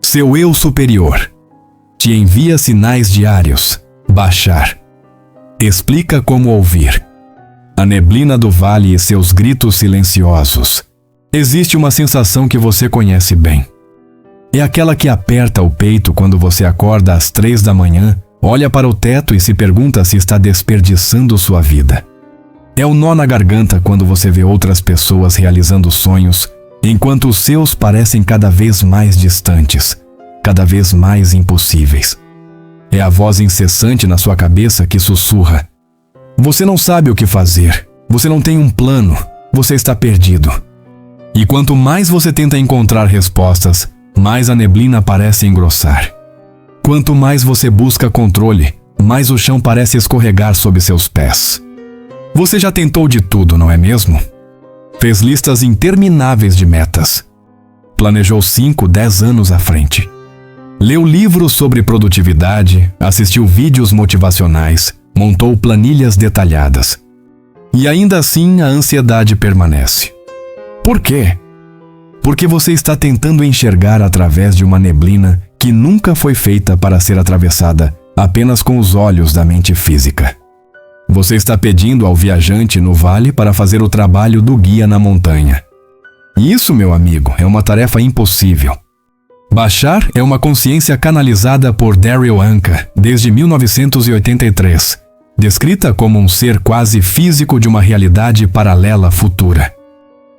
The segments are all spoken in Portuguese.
Seu eu superior te envia sinais diários. Bashar. Explica como ouvir. A neblina do vale e seus gritos silenciosos. Existe uma sensação que você conhece bem. É aquela que aperta o peito quando você acorda às 3 da manhã, olha para o teto e se pergunta se está desperdiçando sua vida. É o nó na garganta quando você vê outras pessoas realizando sonhos, enquanto os seus parecem cada vez mais distantes, cada vez mais impossíveis. É a voz incessante na sua cabeça que sussurra. Você não sabe o que fazer, você não tem um plano, você está perdido. E quanto mais você tenta encontrar respostas, mais a neblina parece engrossar. Quanto mais você busca controle, mais o chão parece escorregar sob seus pés. Você já tentou de tudo, não é mesmo? Fez listas intermináveis de metas. Planejou 5, 10 anos à frente. Leu livros sobre produtividade, assistiu vídeos motivacionais, montou planilhas detalhadas. E ainda assim a ansiedade permanece. Por quê? Porque você está tentando enxergar através de uma neblina que nunca foi feita para ser atravessada apenas com os olhos da mente física. Você está pedindo ao viajante no vale para fazer o trabalho do guia na montanha. Isso, meu amigo, é uma tarefa impossível. Bashar é uma consciência canalizada por Daryl Anka desde 1983, descrita como um ser quase físico de uma realidade paralela futura.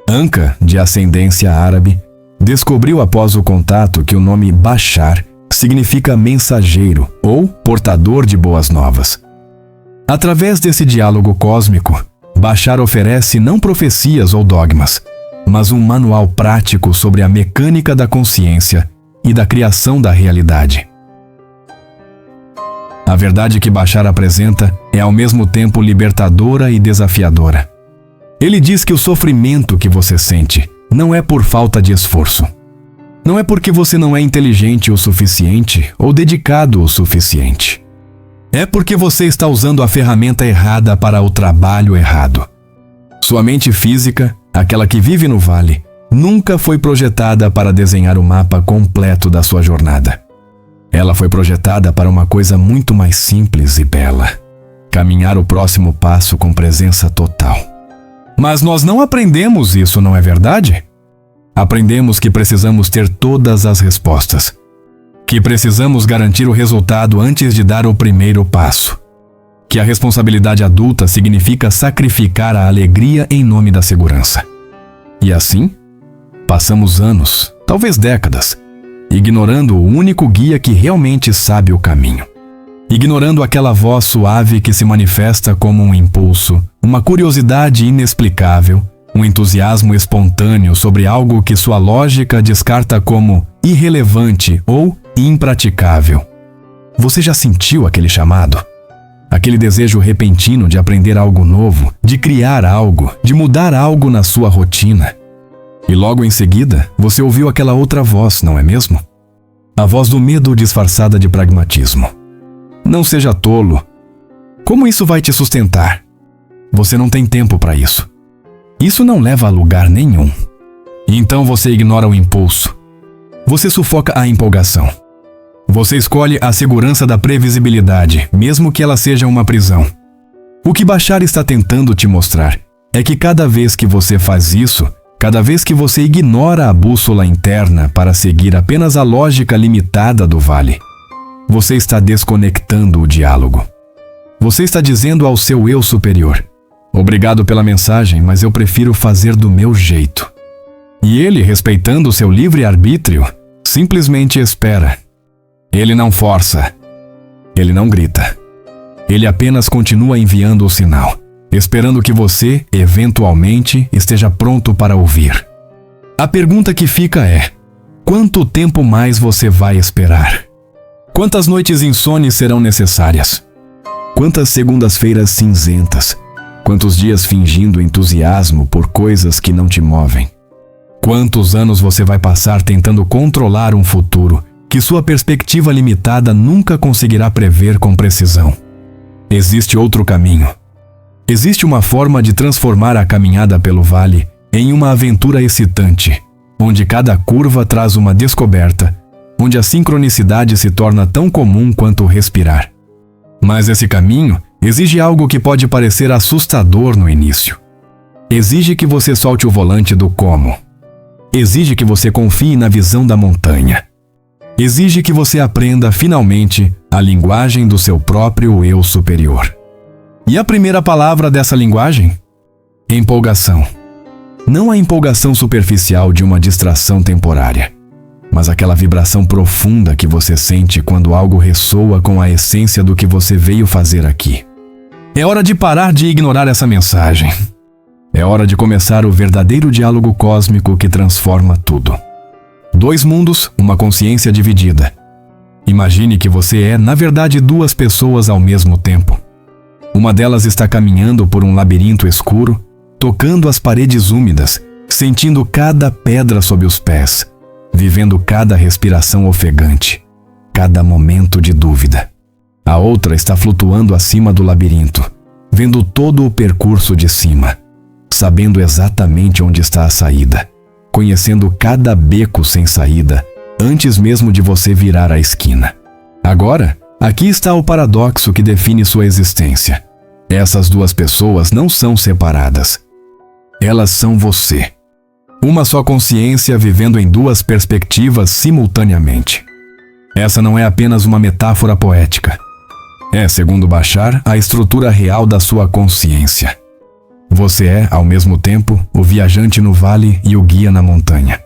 Anka, de ascendência árabe, descobriu após o contato que o nome Bashar significa mensageiro ou portador de boas novas. Através desse diálogo cósmico, Bashar oferece não profecias ou dogmas, mas um manual prático sobre a mecânica da consciência e da criação da realidade. A verdade que Bashar apresenta é ao mesmo tempo libertadora e desafiadora. Ele diz que o sofrimento que você sente não é por falta de esforço. Não é porque você não é inteligente o suficiente ou dedicado o suficiente. É porque você está usando a ferramenta errada para o trabalho errado. Sua mente física, aquela que vive no vale, nunca foi projetada para desenhar o mapa completo da sua jornada. Ela foi projetada para uma coisa muito mais simples e bela: caminhar o próximo passo com presença total. Mas nós não aprendemos isso, não é verdade? Aprendemos que precisamos ter todas as respostas, que precisamos garantir o resultado antes de dar o primeiro passo, que a responsabilidade adulta significa sacrificar a alegria em nome da segurança. E assim, passamos anos, talvez décadas, ignorando o único guia que realmente sabe o caminho. Ignorando aquela voz suave que se manifesta como um impulso, uma curiosidade inexplicável, um entusiasmo espontâneo sobre algo que sua lógica descarta como irrelevante ou impraticável. Você já sentiu aquele chamado? Aquele desejo repentino de aprender algo novo, de criar algo, de mudar algo na sua rotina. E logo em seguida, você ouviu aquela outra voz, não é mesmo? A voz do medo disfarçada de pragmatismo. Não seja tolo. Como isso vai te sustentar? Você não tem tempo para isso. Isso não leva a lugar nenhum. E então você ignora o impulso. Você sufoca a empolgação. Você escolhe a segurança da previsibilidade, mesmo que ela seja uma prisão. O que Bashar está tentando te mostrar é que cada vez que você faz isso, cada vez que você ignora a bússola interna para seguir apenas a lógica limitada do vale, você está desconectando o diálogo. Você está dizendo ao seu eu superior: obrigado pela mensagem, mas eu prefiro fazer do meu jeito. E ele, respeitando o seu livre-arbítrio, simplesmente espera. Ele não força. Ele não grita. Ele apenas continua enviando o sinal, esperando que você, eventualmente, esteja pronto para ouvir. A pergunta que fica é: quanto tempo mais você vai esperar? Quantas noites insones serão necessárias? Quantas segundas-feiras cinzentas? Quantos dias fingindo entusiasmo por coisas que não te movem? Quantos anos você vai passar tentando controlar um futuro que sua perspectiva limitada nunca conseguirá prever com precisão. Existe outro caminho. Existe uma forma de transformar a caminhada pelo vale em uma aventura excitante, onde cada curva traz uma descoberta, onde a sincronicidade se torna tão comum quanto respirar. Mas esse caminho exige algo que pode parecer assustador no início. Exige que você solte o volante do como. Exige que você confie na visão da montanha. Exige que você aprenda, finalmente, a linguagem do seu próprio eu superior. E a primeira palavra dessa linguagem? Empolgação. Não a empolgação superficial de uma distração temporária, mas aquela vibração profunda que você sente quando algo ressoa com a essência do que você veio fazer aqui. É hora de parar de ignorar essa mensagem. É hora de começar o verdadeiro diálogo cósmico que transforma tudo. 2 mundos, uma consciência dividida. Imagine que você é, na verdade, 2 pessoas ao mesmo tempo. Uma delas está caminhando por um labirinto escuro, tocando as paredes úmidas, sentindo cada pedra sob os pés, vivendo cada respiração ofegante, cada momento de dúvida. A outra está flutuando acima do labirinto, vendo todo o percurso de cima, sabendo exatamente onde está a saída, conhecendo cada beco sem saída, antes mesmo de você virar a esquina. Agora, aqui está o paradoxo que define sua existência. Essas 2 pessoas não são separadas. Elas são você. Uma só consciência vivendo em 2 perspectivas simultaneamente. Essa não é apenas uma metáfora poética. É, segundo Bashar, a estrutura real da sua consciência. Você é, ao mesmo tempo, o viajante no vale e o guia na montanha.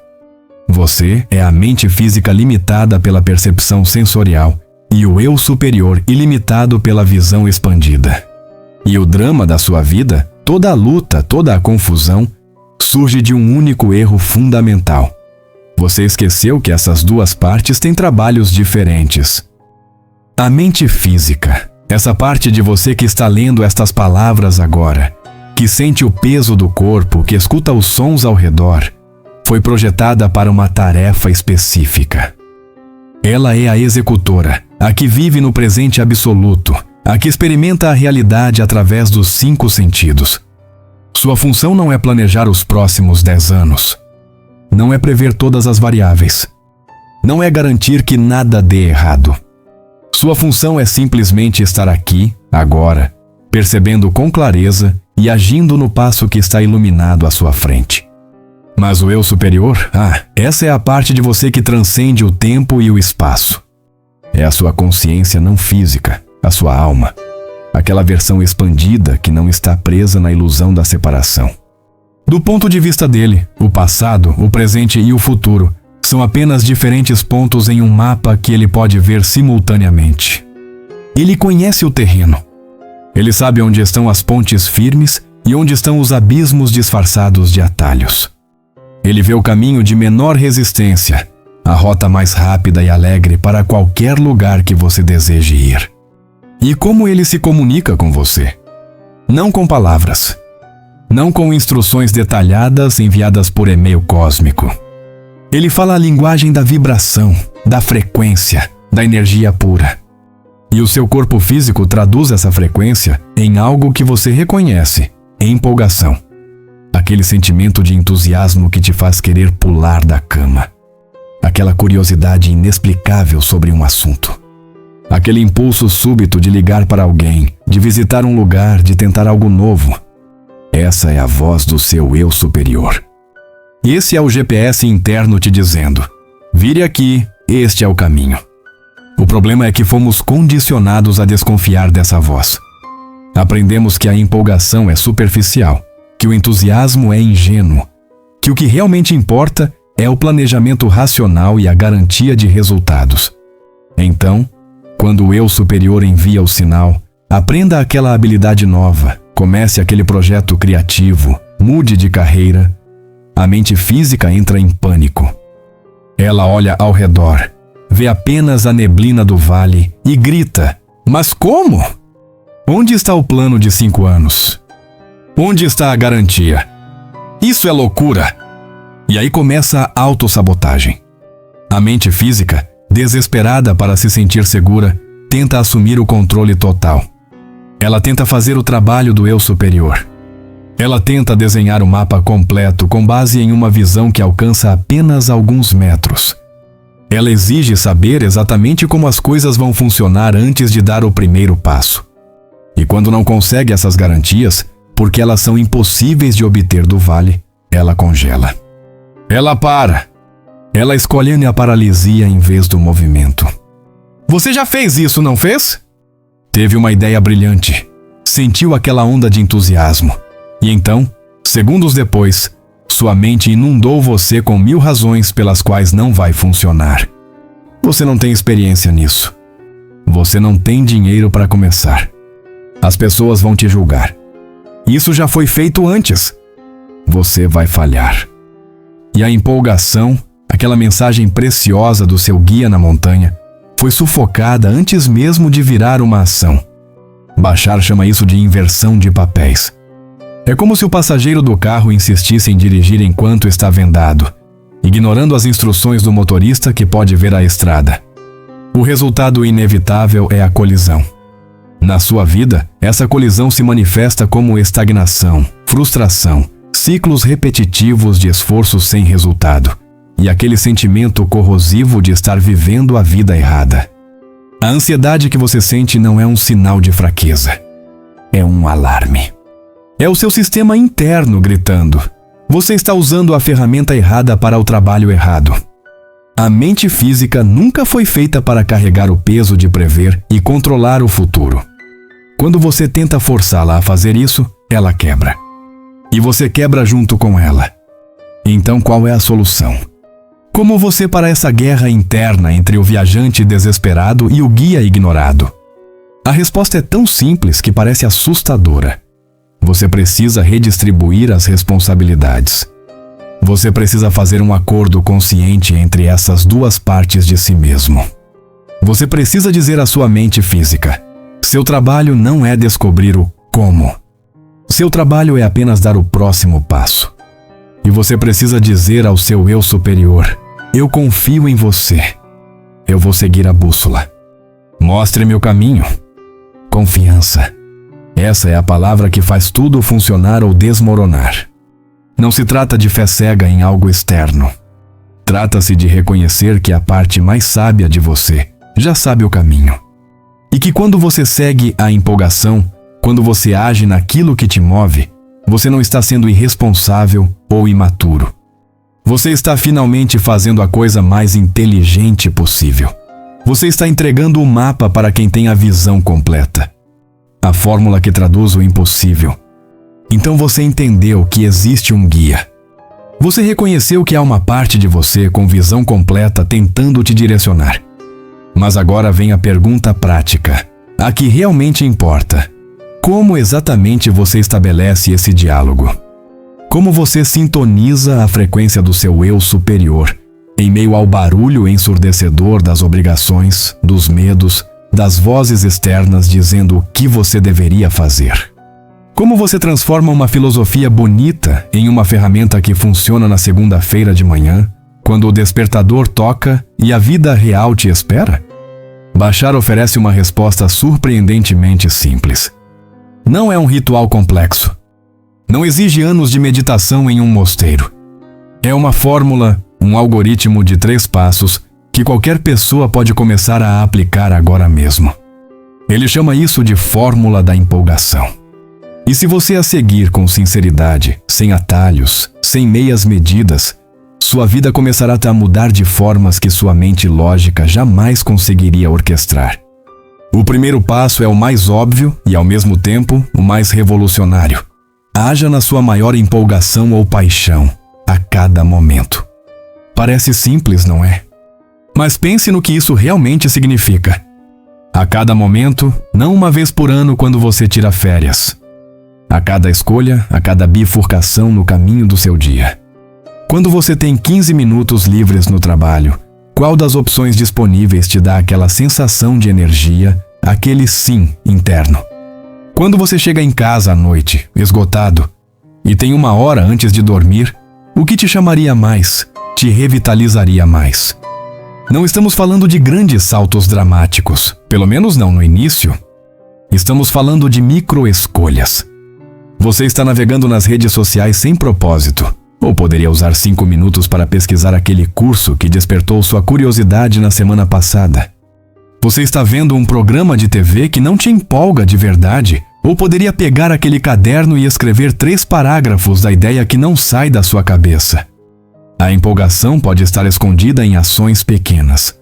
Você é a mente física limitada pela percepção sensorial e o eu superior ilimitado pela visão expandida. E o drama da sua vida, toda a luta, toda a confusão, surge de um único erro fundamental. Você esqueceu que essas 2 partes têm trabalhos diferentes. A mente física, essa parte de você que está lendo estas palavras agora, que sente o peso do corpo, que escuta os sons ao redor, foi projetada para uma tarefa específica. Ela é a executora, a que vive no presente absoluto, a que experimenta a realidade através dos 5 sentidos. Sua função não é planejar os próximos 10 anos. Não é prever todas as variáveis. Não é garantir que nada dê errado. Sua função é simplesmente estar aqui, agora, percebendo com clareza e agindo no passo que está iluminado à sua frente. Mas o eu superior, essa é a parte de você que transcende o tempo e o espaço. É a sua consciência não física, a sua alma, aquela versão expandida que não está presa na ilusão da separação. Do ponto de vista dele, o passado, o presente e o futuro são apenas diferentes pontos em um mapa que ele pode ver simultaneamente. Ele conhece o terreno. Ele sabe onde estão as pontes firmes e onde estão os abismos disfarçados de atalhos. Ele vê o caminho de menor resistência, a rota mais rápida e alegre para qualquer lugar que você deseje ir. E como ele se comunica com você? Não com palavras. Não com instruções detalhadas enviadas por e-mail cósmico. Ele fala a linguagem da vibração, da frequência, da energia pura. E o seu corpo físico traduz essa frequência em algo que você reconhece, empolgação. Aquele sentimento de entusiasmo que te faz querer pular da cama. Aquela curiosidade inexplicável sobre um assunto. Aquele impulso súbito de ligar para alguém, de visitar um lugar, de tentar algo novo. Essa é a voz do seu eu superior. Esse é o GPS interno te dizendo: vire aqui, este é o caminho. O problema é que fomos condicionados a desconfiar dessa voz. Aprendemos que a empolgação é superficial, que o entusiasmo é ingênuo, que o que realmente importa é o planejamento racional e a garantia de resultados. Então, quando o eu superior envia o sinal, aprenda aquela habilidade nova, comece aquele projeto criativo, mude de carreira, a mente física entra em pânico. Ela olha ao redor, vê apenas a neblina do vale e grita: mas como? Onde está o plano de 5 anos? Onde está a garantia? Isso é loucura! E aí começa a autossabotagem. A mente física Desesperada para se sentir segura, tenta assumir o controle total. Ela tenta fazer o trabalho do eu superior. Ela tenta desenhar o mapa completo com base em uma visão que alcança apenas alguns metros. Ela exige saber exatamente como as coisas vão funcionar antes de dar o primeiro passo. E quando não consegue essas garantias, porque elas são impossíveis de obter do vale, ela congela. Ela para. Ela escolhe a paralisia em vez do movimento. Você já fez isso, não fez? Teve uma ideia brilhante. Sentiu aquela onda de entusiasmo. E então, segundos depois, sua mente inundou você com 1000 razões pelas quais não vai funcionar. Você não tem experiência nisso. Você não tem dinheiro para começar. As pessoas vão te julgar. Isso já foi feito antes. Você vai falhar. E a empolgação, aquela mensagem preciosa do seu guia na montanha, foi sufocada antes mesmo de virar uma ação. Bashar chama isso de inversão de papéis. É como se o passageiro do carro insistisse em dirigir enquanto está vendado, ignorando as instruções do motorista que pode ver a estrada. O resultado inevitável é a colisão. Na sua vida, essa colisão se manifesta como estagnação, frustração, ciclos repetitivos de esforço sem resultado e aquele sentimento corrosivo de estar vivendo a vida errada. A ansiedade que você sente não é um sinal de fraqueza. É um alarme. É o seu sistema interno gritando: você está usando a ferramenta errada para o trabalho errado. A mente física nunca foi feita para carregar o peso de prever e controlar o futuro. Quando você tenta forçá-la a fazer isso, ela quebra. E você quebra junto com ela. Então qual é a solução? Como você para essa guerra interna entre o viajante desesperado e o guia ignorado? A resposta é tão simples que parece assustadora. Você precisa redistribuir as responsabilidades. Você precisa fazer um acordo consciente entre essas duas partes de si mesmo. Você precisa dizer à sua mente física: seu trabalho não é descobrir o como. Seu trabalho é apenas dar o próximo passo. E você precisa dizer ao seu eu superior: eu confio em você. Eu vou seguir a bússola. Mostre-me o caminho. Confiança. Essa é a palavra que faz tudo funcionar ou desmoronar. Não se trata de fé cega em algo externo. Trata-se de reconhecer que a parte mais sábia de você já sabe o caminho. E que quando você segue a empolgação, quando você age naquilo que te move, você não está sendo irresponsável ou imaturo. Você está finalmente fazendo a coisa mais inteligente possível. Você está entregando o mapa para quem tem a visão completa. A fórmula que traduz o impossível. Então você entendeu que existe um guia. Você reconheceu que há uma parte de você com visão completa tentando te direcionar. Mas agora vem a pergunta prática, a que realmente importa. Como exatamente você estabelece esse diálogo? Como você sintoniza a frequência do seu eu superior, em meio ao barulho ensurdecedor das obrigações, dos medos, das vozes externas dizendo o que você deveria fazer? Como você transforma uma filosofia bonita em uma ferramenta que funciona na segunda-feira de manhã, quando o despertador toca e a vida real te espera? Bashar oferece uma resposta surpreendentemente simples. Não é um ritual complexo. Não exige anos de meditação em um mosteiro. É uma fórmula, um algoritmo de 3 passos que qualquer pessoa pode começar a aplicar agora mesmo. Ele chama isso de fórmula da empolgação. E se você a seguir com sinceridade, sem atalhos, sem meias medidas, sua vida começará a mudar de formas que sua mente lógica jamais conseguiria orquestrar. O primeiro passo é o mais óbvio e, ao mesmo tempo, o mais revolucionário. Haja na sua maior empolgação ou paixão, a cada momento. Parece simples, não é? Mas pense no que isso realmente significa. A cada momento, não uma vez por ano quando você tira férias. A cada escolha, a cada bifurcação no caminho do seu dia. Quando você tem 15 minutos livres no trabalho, qual das opções disponíveis te dá aquela sensação de energia, aquele sim interno? Quando você chega em casa à noite, esgotado, e tem 1 hora antes de dormir, o que te chamaria mais, te revitalizaria mais? Não estamos falando de grandes saltos dramáticos, pelo menos não no início. Estamos falando de microescolhas. Você está navegando nas redes sociais sem propósito, ou poderia usar 5 minutos para pesquisar aquele curso que despertou sua curiosidade na semana passada. Você está vendo um programa de TV que não te empolga de verdade, ou poderia pegar aquele caderno e escrever 3 parágrafos da ideia que não sai da sua cabeça. A empolgação pode estar escondida em ações pequenas.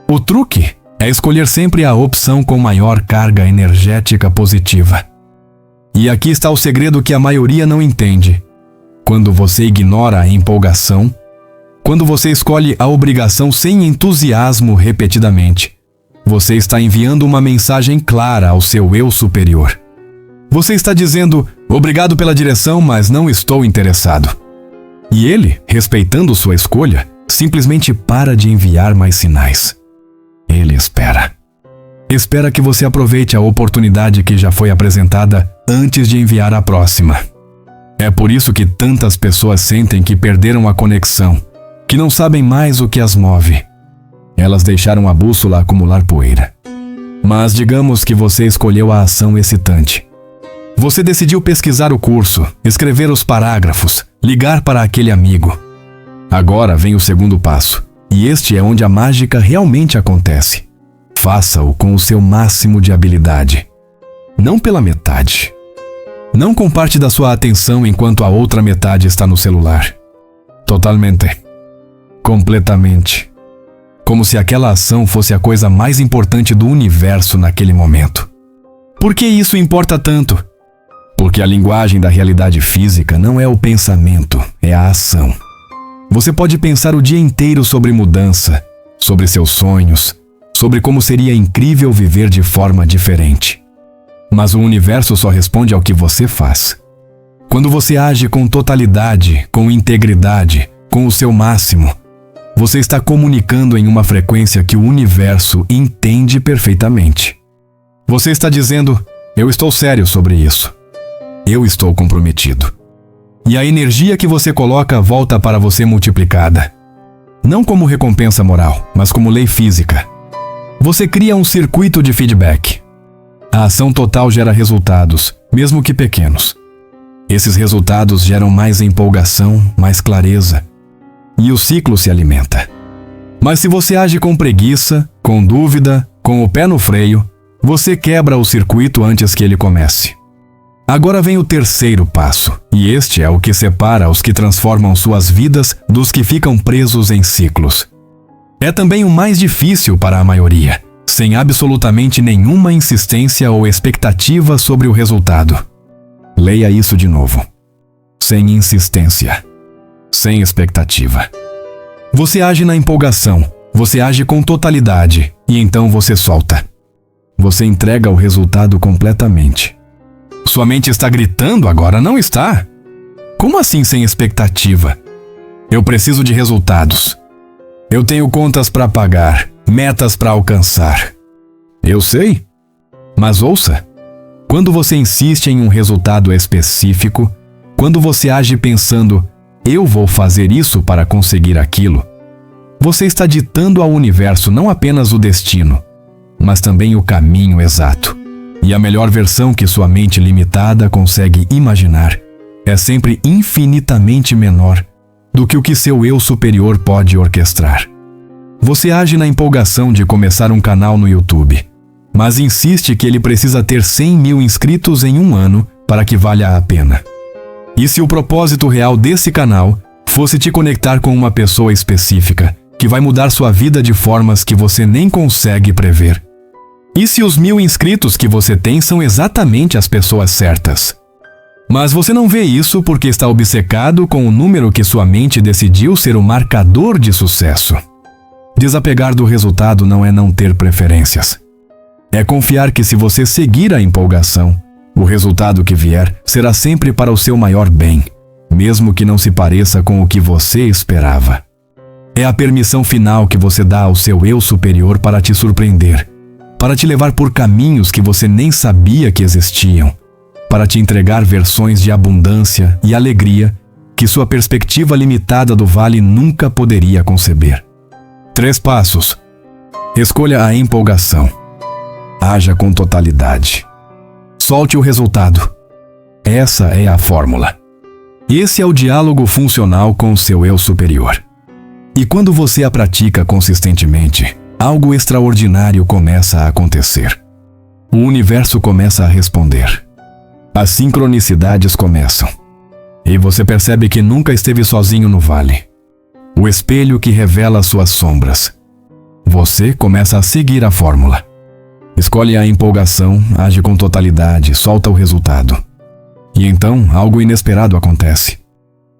O truque é escolher sempre a opção com maior carga energética positiva. E aqui está o segredo que a maioria não entende. Quando você ignora a empolgação, quando você escolhe a obrigação sem entusiasmo repetidamente, você está enviando uma mensagem clara ao seu eu superior. Você está dizendo, obrigado pela direção, mas não estou interessado. E ele, respeitando sua escolha, simplesmente para de enviar mais sinais. Ele espera. Espera que você aproveite a oportunidade que já foi apresentada antes de enviar a próxima. É por isso que tantas pessoas sentem que perderam a conexão, que não sabem mais o que as move. Elas deixaram a bússola acumular poeira. Mas digamos que você escolheu a ação excitante. Você decidiu pesquisar o curso, escrever os parágrafos, ligar para aquele amigo. Agora vem o segundo passo, e este é onde a mágica realmente acontece. Faça-o com o seu máximo de habilidade. Não pela metade. Não com parte da sua atenção enquanto a outra metade está no celular. Totalmente. Completamente. Como se aquela ação fosse a coisa mais importante do universo naquele momento. Por que isso importa tanto? Porque a linguagem da realidade física não é o pensamento, é a ação. Você pode pensar o dia inteiro sobre mudança, sobre seus sonhos, sobre como seria incrível viver de forma diferente. Mas o universo só responde ao que você faz. Quando você age com totalidade, com integridade, com o seu máximo, você está comunicando em uma frequência que o universo entende perfeitamente. Você está dizendo, eu estou sério sobre isso. Eu estou comprometido. E a energia que você coloca volta para você multiplicada. Não como recompensa moral, mas como lei física. Você cria um circuito de feedback. A ação total gera resultados, mesmo que pequenos. Esses resultados geram mais empolgação, mais clareza. E o ciclo se alimenta. Mas se você age com preguiça, com dúvida, com o pé no freio, você quebra o circuito antes que ele comece. Agora vem o terceiro passo, e este é o que separa os que transformam suas vidas dos que ficam presos em ciclos. É também o mais difícil para a maioria, sem absolutamente nenhuma insistência ou expectativa sobre o resultado. Leia isso de novo. Sem insistência. Sem expectativa. Você age na empolgação, você age com totalidade, e então você solta. Você entrega o resultado completamente. Sua mente está gritando agora, não está? Como assim sem expectativa? Eu preciso de resultados. Eu tenho contas para pagar, metas para alcançar. Eu sei. Mas ouça, quando você insiste em um resultado específico, quando você age pensando, eu vou fazer isso para conseguir aquilo, você está ditando ao universo não apenas o destino, mas também o caminho exato. E a melhor versão que sua mente limitada consegue imaginar é sempre infinitamente menor do que o que seu eu superior pode orquestrar. Você age na empolgação de começar um canal no YouTube, mas insiste que ele precisa ter 100 mil inscritos em um ano para que valha a pena. E se o propósito real desse canal fosse te conectar com uma pessoa específica que vai mudar sua vida de formas que você nem consegue prever? E se os 1000 inscritos que você tem são exatamente as pessoas certas? Mas você não vê isso porque está obcecado com o número que sua mente decidiu ser o marcador de sucesso. Desapegar do resultado não é não ter preferências. É confiar que se você seguir a empolgação, o resultado que vier será sempre para o seu maior bem, mesmo que não se pareça com o que você esperava. É a permissão final que você dá ao seu eu superior para te surpreender, para te levar por caminhos que você nem sabia que existiam, para te entregar versões de abundância e alegria que sua perspectiva limitada do vale nunca poderia conceber. 3 passos. Escolha a empolgação. Haja com totalidade. Solte o resultado. Essa é a fórmula. Esse é o diálogo funcional com o seu eu superior. E quando você a pratica consistentemente, algo extraordinário começa a acontecer. O universo começa a responder. As sincronicidades começam. E você percebe que nunca esteve sozinho no vale. O espelho que revela suas sombras. Você começa a seguir a fórmula. Escolhe a empolgação, age com totalidade, solta o resultado. E então, algo inesperado acontece.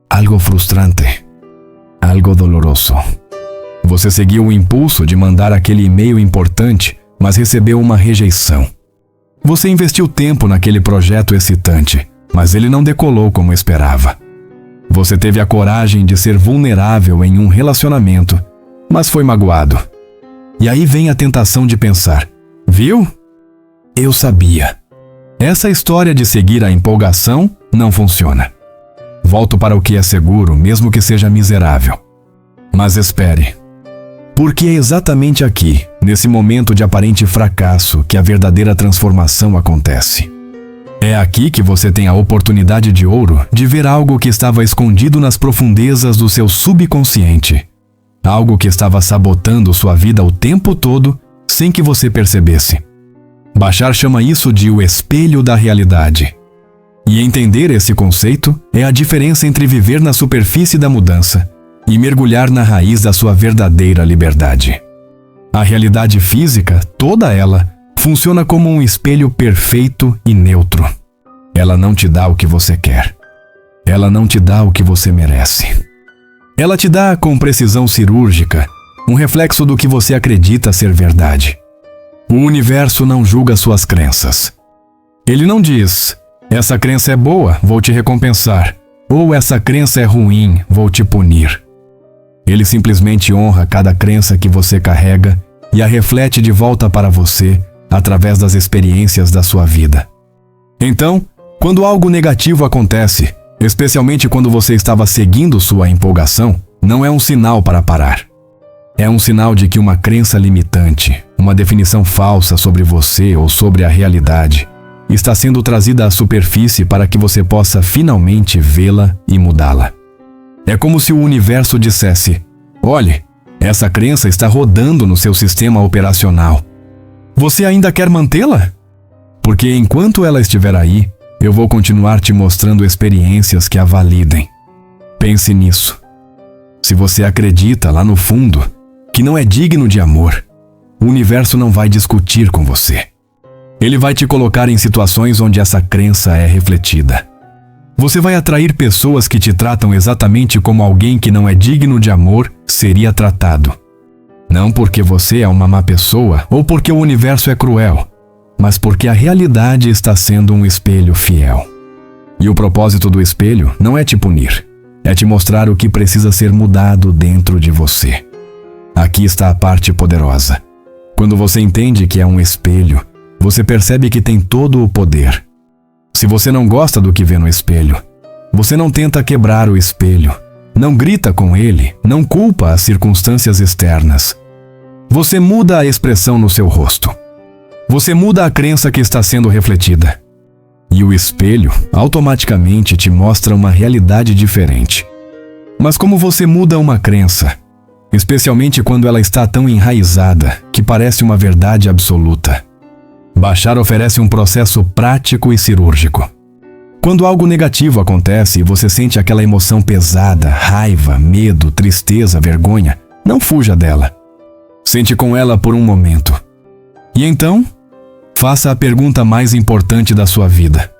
Algo frustrante. Algo doloroso. Você seguiu o impulso de mandar aquele e-mail importante, mas recebeu uma rejeição. Você investiu tempo naquele projeto excitante, mas ele não decolou como esperava. Você teve a coragem de ser vulnerável em um relacionamento, mas foi magoado. E aí vem a tentação de pensar: viu? Eu sabia. Essa história de seguir a empolgação não funciona. Volto para o que é seguro, mesmo que seja miserável. Mas espere. Porque é exatamente aqui, nesse momento de aparente fracasso, que a verdadeira transformação acontece. É aqui que você tem a oportunidade de ouro de ver algo que estava escondido nas profundezas do seu subconsciente. Algo que estava sabotando sua vida o tempo todo, sem que você percebesse. Bashar chama isso de o espelho da realidade. E entender esse conceito é a diferença entre viver na superfície da mudança e mergulhar na raiz da sua verdadeira liberdade. A realidade física, toda ela, funciona como um espelho perfeito e neutro. Ela não te dá o que você quer. Ela não te dá o que você merece. Ela te dá, com precisão cirúrgica, um reflexo do que você acredita ser verdade. O universo não julga suas crenças. Ele não diz: essa crença é boa, vou te recompensar, ou essa crença é ruim, vou te punir. Ele simplesmente honra cada crença que você carrega e a reflete de volta para você através das experiências da sua vida. Então, quando algo negativo acontece, especialmente quando você estava seguindo sua empolgação, não é um sinal para parar. É um sinal de que uma crença limitante, uma definição falsa sobre você ou sobre a realidade, está sendo trazida à superfície para que você possa finalmente vê-la e mudá-la. É como se o universo dissesse: olhe, essa crença está rodando no seu sistema operacional. Você ainda quer mantê-la? Porque enquanto ela estiver aí, eu vou continuar te mostrando experiências que a validem. Pense nisso. Se você acredita lá no fundo que não é digno de amor, o universo não vai discutir com você. Ele vai te colocar em situações onde essa crença é refletida. Você vai atrair pessoas que te tratam exatamente como alguém que não é digno de amor seria tratado. Não porque você é uma má pessoa ou porque o universo é cruel, mas porque a realidade está sendo um espelho fiel. E o propósito do espelho não é te punir, é te mostrar o que precisa ser mudado dentro de você. Aqui está a parte poderosa. Quando você entende que é um espelho, você percebe que tem todo o poder. Se você não gosta do que vê no espelho, você não tenta quebrar o espelho, não grita com ele, não culpa as circunstâncias externas. Você muda a expressão no seu rosto. Você muda a crença que está sendo refletida. E o espelho automaticamente te mostra uma realidade diferente. Mas como você muda uma crença, especialmente quando ela está tão enraizada que parece uma verdade absoluta? Bashar oferece um processo prático e cirúrgico. Quando algo negativo acontece e você sente aquela emoção pesada, raiva, medo, tristeza, vergonha, não fuja dela. Sente com ela por um momento. E então, faça a pergunta mais importante da sua vida.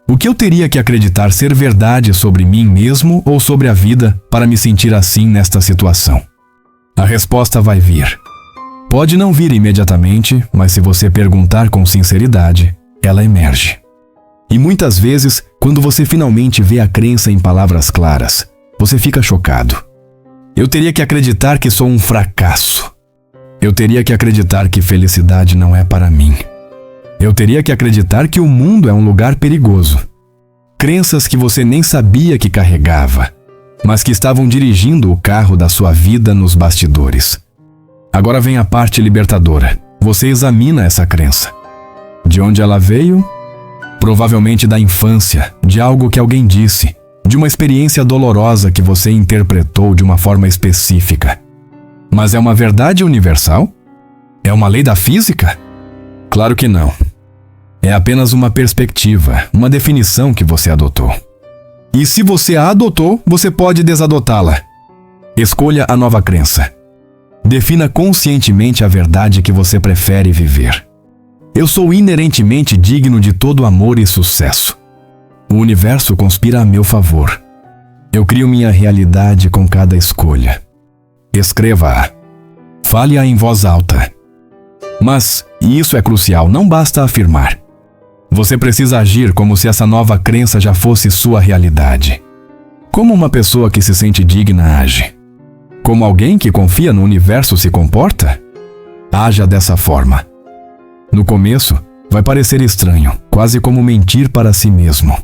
O que eu teria que acreditar ser verdade sobre mim mesmo ou sobre a vida para me sentir assim nesta situação? A resposta vai vir. Pode não vir imediatamente, mas se você perguntar com sinceridade, ela emerge. E muitas vezes, quando você finalmente vê a crença em palavras claras, você fica chocado. Eu teria que acreditar que sou um fracasso. Eu teria que acreditar que felicidade não é para mim. Eu teria que acreditar que o mundo é um lugar perigoso. Crenças que você nem sabia que carregava, mas que estavam dirigindo o carro da sua vida nos bastidores. Agora vem a parte libertadora. Você examina essa crença. De onde ela veio? Provavelmente da infância, de algo que alguém disse, de uma experiência dolorosa que você interpretou de uma forma específica. Mas é uma verdade universal? É uma lei da física? Claro que não. É apenas uma perspectiva, uma definição que você adotou. E se você a adotou, você pode desadotá-la. Escolha a nova crença. Defina conscientemente a verdade que você prefere viver. Eu sou inerentemente digno de todo amor e sucesso. O universo conspira a meu favor. Eu crio minha realidade com cada escolha. Escreva-a. Fale-a em voz alta. Mas, e isso é crucial, não basta afirmar. Você precisa agir como se essa nova crença já fosse sua realidade. Como uma pessoa que se sente digna age? Como alguém que confia no universo se comporta? Haja dessa forma. No começo, vai parecer estranho, quase como mentir para si mesmo.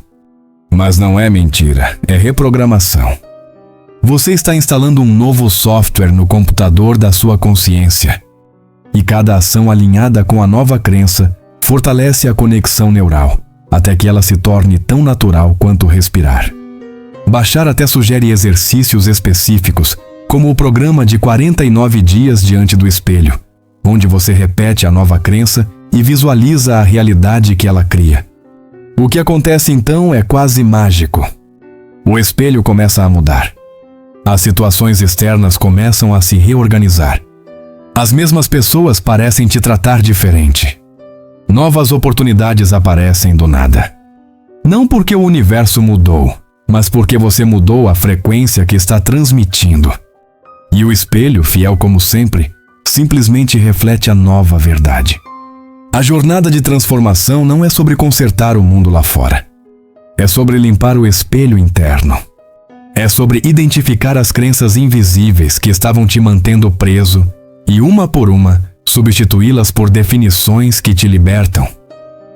Mas não é mentira, é reprogramação. Você está instalando um novo software no computador da sua consciência. E cada ação alinhada com a nova crença fortalece a conexão neural, até que ela se torne tão natural quanto respirar. Bashar até sugere exercícios específicos, como o programa de 49 dias diante do espelho, onde você repete a nova crença e visualiza a realidade que ela cria. O que acontece então é quase mágico. O espelho começa a mudar. As situações externas começam a se reorganizar. As mesmas pessoas parecem te tratar diferente. Novas oportunidades aparecem do nada. Não porque o universo mudou, mas porque você mudou a frequência que está transmitindo. E o espelho, fiel como sempre, simplesmente reflete a nova verdade. A jornada de transformação não é sobre consertar o mundo lá fora. É sobre limpar o espelho interno. É sobre identificar as crenças invisíveis que estavam te mantendo preso e, uma por uma, substituí-las por definições que te libertam.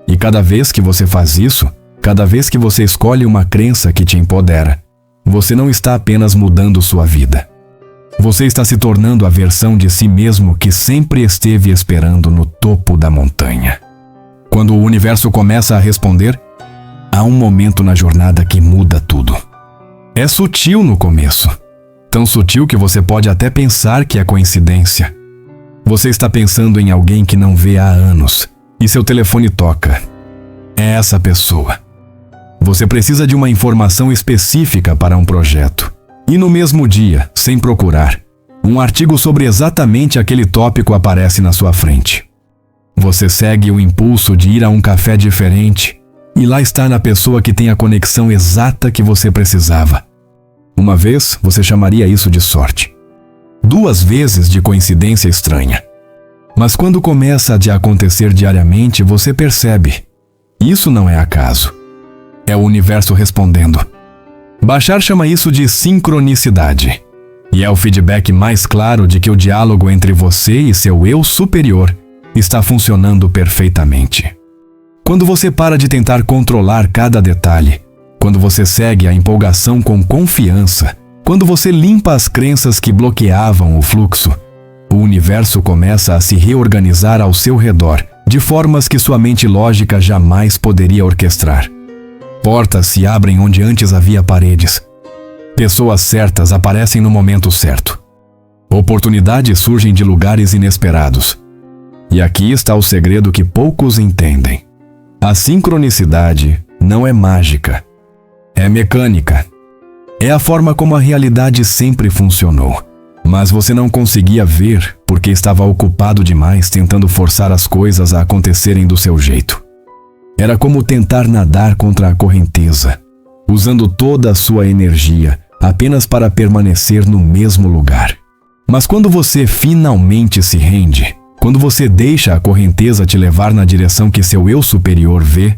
E cada vez que você faz isso, cada vez que você escolhe uma crença que te empodera, você não está apenas mudando sua vida. Você está se tornando a versão de si mesmo que sempre esteve esperando no topo da montanha. Quando o universo começa a responder, há um momento na jornada que muda tudo. É sutil no começo. Tão sutil que você pode até pensar que é coincidência. Você está pensando em alguém que não vê há anos e seu telefone toca. É essa pessoa. Você precisa de uma informação específica para um projeto. E no mesmo dia, sem procurar, um artigo sobre exatamente aquele tópico aparece na sua frente. Você segue o impulso de ir a um café diferente e lá está na pessoa que tem a conexão exata que você precisava. Uma vez, você chamaria isso de sorte. 2 vezes de coincidência estranha. Mas quando começa a acontecer diariamente, você percebe. Isso não é acaso. É o universo respondendo. Bashar chama isso de sincronicidade. E é o feedback mais claro de que o diálogo entre você e seu eu superior está funcionando perfeitamente. Quando você para de tentar controlar cada detalhe, quando você segue a empolgação com confiança, quando você limpa as crenças que bloqueavam o fluxo, o universo começa a se reorganizar ao seu redor de formas que sua mente lógica jamais poderia orquestrar. Portas se abrem onde antes havia paredes. Pessoas certas aparecem no momento certo. Oportunidades surgem de lugares inesperados. E aqui está o segredo que poucos entendem. A sincronicidade não é mágica. É mecânica. É a forma como a realidade sempre funcionou. Mas você não conseguia ver porque estava ocupado demais tentando forçar as coisas a acontecerem do seu jeito. Era como tentar nadar contra a correnteza, usando toda a sua energia apenas para permanecer no mesmo lugar. Mas quando você finalmente se rende, quando você deixa a correnteza te levar na direção que seu eu superior vê,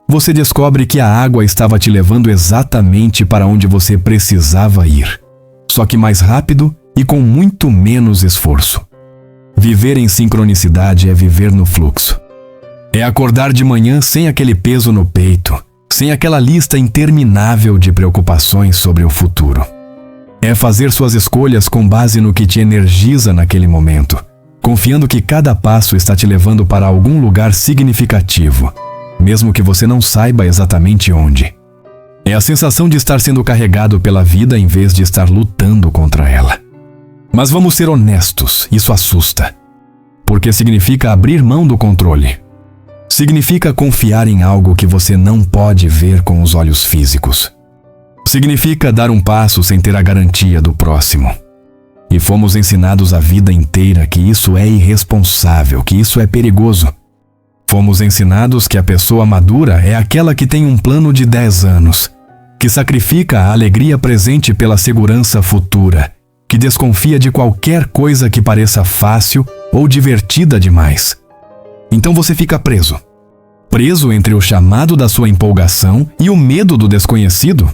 você descobre que a água estava te levando exatamente para onde você precisava ir, só que mais rápido e com muito menos esforço. Viver em sincronicidade é viver no fluxo. É acordar de manhã sem aquele peso no peito, sem aquela lista interminável de preocupações sobre o futuro. É fazer suas escolhas com base no que te energiza naquele momento, confiando que cada passo está te levando para algum lugar significativo, mesmo que você não saiba exatamente onde. É a sensação de estar sendo carregado pela vida em vez de estar lutando contra ela. Mas vamos ser honestos, isso assusta. Porque significa abrir mão do controle. Significa confiar em algo que você não pode ver com os olhos físicos. Significa dar um passo sem ter a garantia do próximo. E fomos ensinados a vida inteira que isso é irresponsável, que isso é perigoso. Fomos ensinados que a pessoa madura é aquela que tem um plano de 10 anos, que sacrifica a alegria presente pela segurança futura, que desconfia de qualquer coisa que pareça fácil ou divertida demais. Então você fica preso. Preso entre o chamado da sua empolgação e o medo do desconhecido.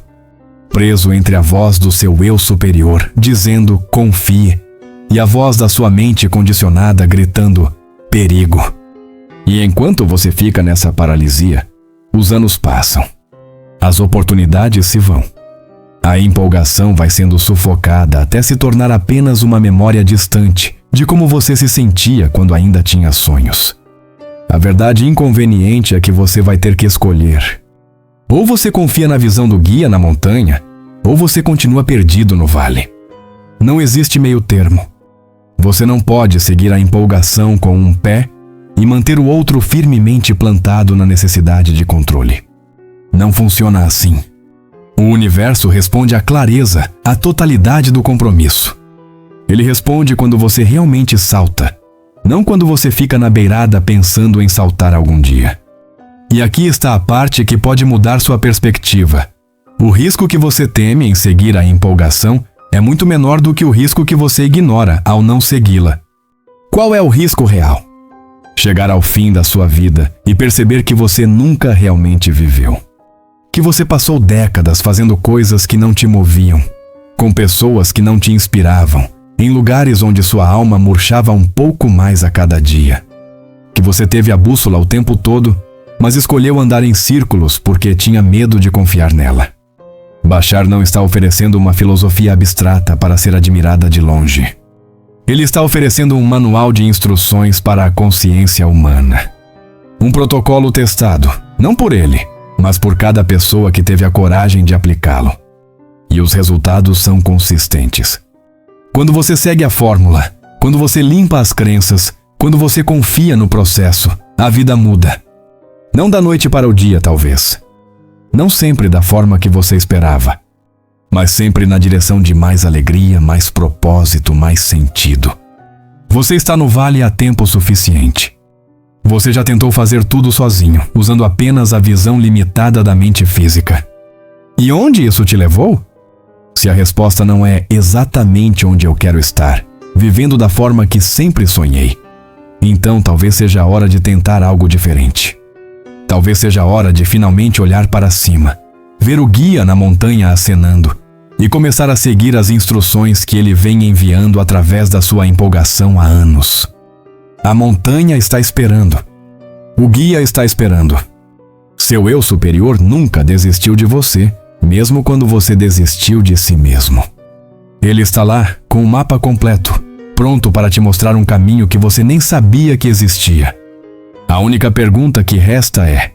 Preso entre a voz do seu eu superior, dizendo confie, e a voz da sua mente condicionada gritando perigo. E enquanto você fica nessa paralisia, os anos passam. As oportunidades se vão. A empolgação vai sendo sufocada até se tornar apenas uma memória distante de como você se sentia quando ainda tinha sonhos. A verdade inconveniente é que você vai ter que escolher. Ou você confia na visão do guia na montanha, ou você continua perdido no vale. Não existe meio termo. Você não pode seguir a empolgação com um pé e manter o outro firmemente plantado na necessidade de controle. Não funciona assim. O universo responde à clareza, à totalidade do compromisso. Ele responde quando você realmente salta, não quando você fica na beirada pensando em saltar algum dia. E aqui está a parte que pode mudar sua perspectiva. O risco que você teme em seguir a empolgação é muito menor do que o risco que você ignora ao não segui-la. Qual é o risco real? Chegar ao fim da sua vida e perceber que você nunca realmente viveu. Que você passou décadas fazendo coisas que não te moviam, com pessoas que não te inspiravam, em lugares onde sua alma murchava um pouco mais a cada dia. Que você teve a bússola o tempo todo, mas escolheu andar em círculos porque tinha medo de confiar nela. Bashar não está oferecendo uma filosofia abstrata para ser admirada de longe. Ele está oferecendo um manual de instruções para a consciência humana. Um protocolo testado, não por ele, mas por cada pessoa que teve a coragem de aplicá-lo. E os resultados são consistentes. Quando você segue a fórmula, quando você limpa as crenças, quando você confia no processo, a vida muda. Não da noite para o dia, talvez. Não sempre da forma que você esperava, mas sempre na direção de mais alegria, mais propósito, mais sentido. Você está no vale há tempo suficiente. Você já tentou fazer tudo sozinho, usando apenas a visão limitada da mente física. E onde isso te levou? Se a resposta não é exatamente onde eu quero estar, vivendo da forma que sempre sonhei, então talvez seja a hora de tentar algo diferente. Talvez seja a hora de finalmente olhar para cima, ver o guia na montanha acenando e começar a seguir as instruções que ele vem enviando através da sua empolgação há anos. A montanha está esperando. O guia está esperando. Seu eu superior nunca desistiu de você, mesmo quando você desistiu de si mesmo. Ele está lá, com o mapa completo, pronto para te mostrar um caminho que você nem sabia que existia. A única pergunta que resta é: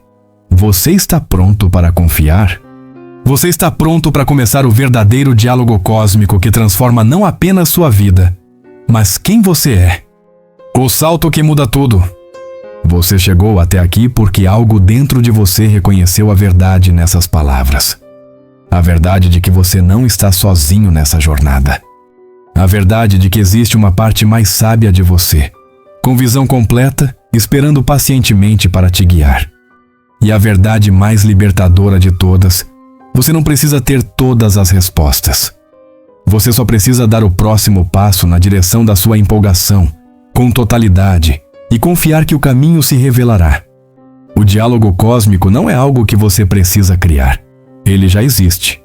você está pronto para confiar? Você está pronto para começar o verdadeiro diálogo cósmico que transforma não apenas sua vida, mas quem você é? O salto que muda tudo. Você chegou até aqui porque algo dentro de você reconheceu a verdade nessas palavras. A verdade de que você não está sozinho nessa jornada. A verdade de que existe uma parte mais sábia de você, com visão completa, esperando pacientemente para te guiar. E a verdade mais libertadora de todas: você não precisa ter todas as respostas. Você só precisa dar o próximo passo na direção da sua empolgação, com totalidade, e confiar que o caminho se revelará. O diálogo cósmico não é algo que você precisa criar. Ele já existe.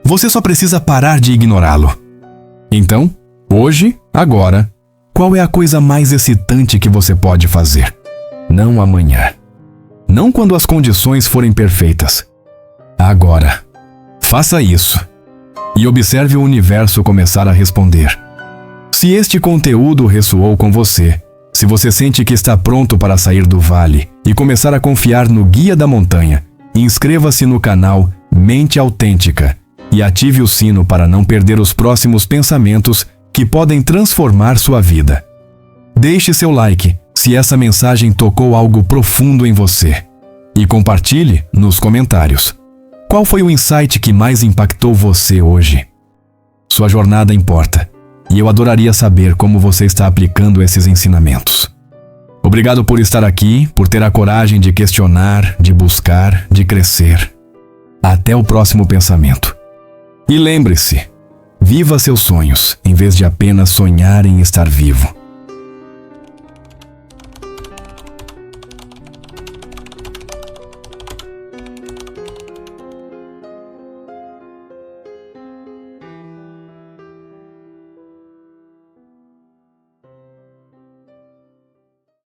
Você só precisa parar de ignorá-lo. Então, hoje, agora, qual é a coisa mais excitante que você pode fazer? Não amanhã. Não quando as condições forem perfeitas. Agora. Faça isso. e observe o universo começar a responder. Se este conteúdo ressoou com você, se você sente que está pronto para sair do vale e começar a confiar no guia da montanha, inscreva-se no canal Mente Autêntica e ative o sino para não perder os próximos pensamentos que podem transformar sua vida. Deixe seu like se essa mensagem tocou algo profundo em você e compartilhe nos comentários. Qual foi o insight que mais impactou você hoje? Sua jornada importa, e eu adoraria saber como você está aplicando esses ensinamentos. Obrigado por estar aqui, por ter a coragem de questionar, de buscar, de crescer. Até o próximo pensamento. E lembre-se, viva seus sonhos, em vez de apenas sonhar em estar vivo.